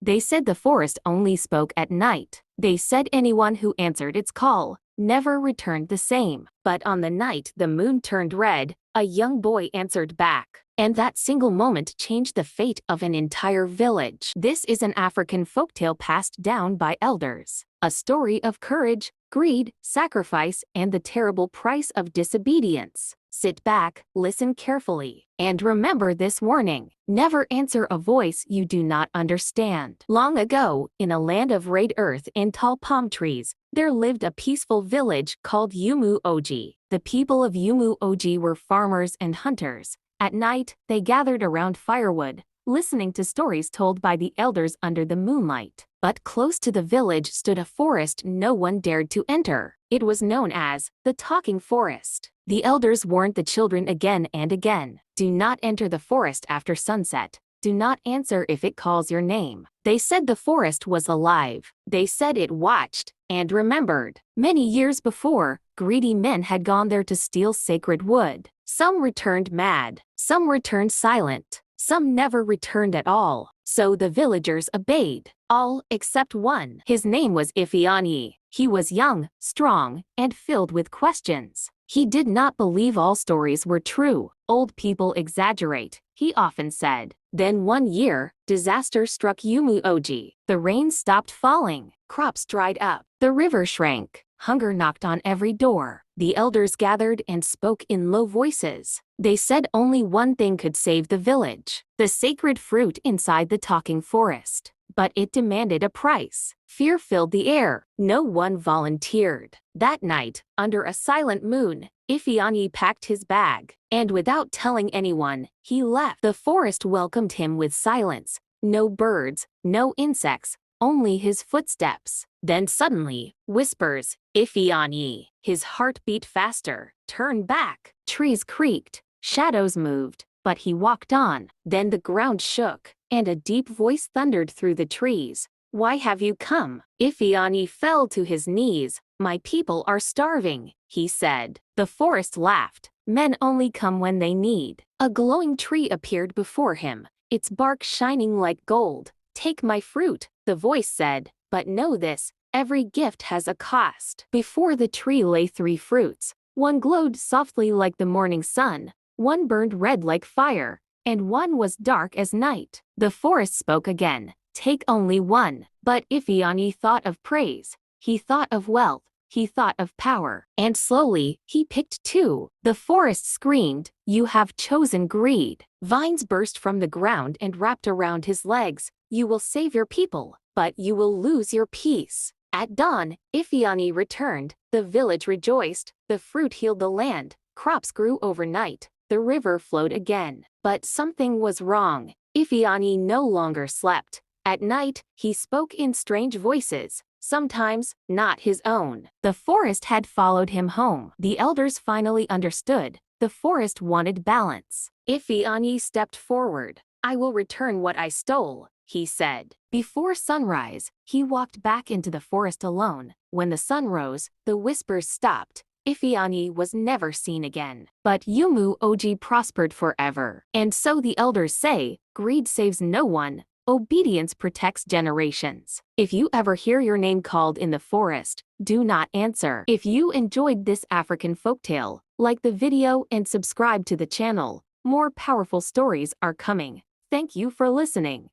They said the forest only spoke at night. They said anyone who answered its call never returned the same. But on the night the moon turned red, a young boy answered back. And that single moment changed the fate of an entire village. This is an African folktale passed down by elders. A story of courage, greed, sacrifice, and the terrible price of disobedience. Sit back, listen carefully, and remember this warning. Never answer a voice you do not understand. Long ago, in a land of red earth and tall palm trees, there lived a peaceful village called Yumu Oji. The people of Yumu Oji were farmers and hunters. At night, they gathered around firewood, listening to stories told by the elders under the moonlight. But close to the village stood a forest no one dared to enter. It was known as the Talking Forest. The elders warned the children again and again. Do not enter the forest after sunset. Do not answer if it calls your name. They said the forest was alive. They said it watched and remembered. Many years before, greedy men had gone there to steal sacred wood. Some returned mad. Some returned silent. Some never returned at all. So the villagers obeyed. All except one. His name was Ifeanyi. He was young, strong, and filled with questions. He did not believe all stories were true. Old people exaggerate, he often said. Then one year, disaster struck Yumu Oji. The rain stopped falling. Crops dried up. The river shrank. Hunger knocked on every door. The elders gathered and spoke in low voices. They said only one thing could save the village: the sacred fruit inside the talking forest. But it demanded a price. Fear filled the air. No one volunteered. That night, under a silent moon, Ifeanyi packed his bag. And without telling anyone, he left. The forest welcomed him with silence. No birds, no insects, only his footsteps. Then suddenly, whispers, Ifeanyi. His heart beat faster. Turn back. Trees creaked. Shadows moved. But he walked on. Then the ground shook, and a deep voice thundered through the trees. Why have you come? Ifeanyi fell to his knees. My people are starving, he said. The forest laughed. Men only come when they need. A glowing tree appeared before him, its bark shining like gold. Take my fruit, the voice said, but know this, every gift has a cost. Before the tree lay 3 fruits. One glowed softly like the morning sun, one burned red like fire, and one was dark as night. The forest spoke again. Take only one. But Ifeanyi thought of praise. He thought of wealth. He thought of power. And slowly, he picked 2. The forest screamed, you have chosen greed. Vines burst from the ground and wrapped around his legs. You will save your people, but you will lose your peace. At dawn, Ifeanyi returned. The village rejoiced. The fruit healed the land. Crops grew overnight. The river flowed again. But something was wrong. Ifeanyi no longer slept. At night, he spoke in strange voices, sometimes not his own. The forest had followed him home. The elders finally understood. The forest wanted balance. Ifeanyi stepped forward. I will return what I stole, he said. Before sunrise, he walked back into the forest alone. When the sun rose, the whispers stopped. Ifeanyi was never seen again. But Yumu Oji prospered forever. And so the elders say, greed saves no one. Obedience protects generations. If you ever hear your name called in the forest, do not answer. If you enjoyed this African folktale, like the video and subscribe to the channel. More powerful stories are coming. Thank you for listening.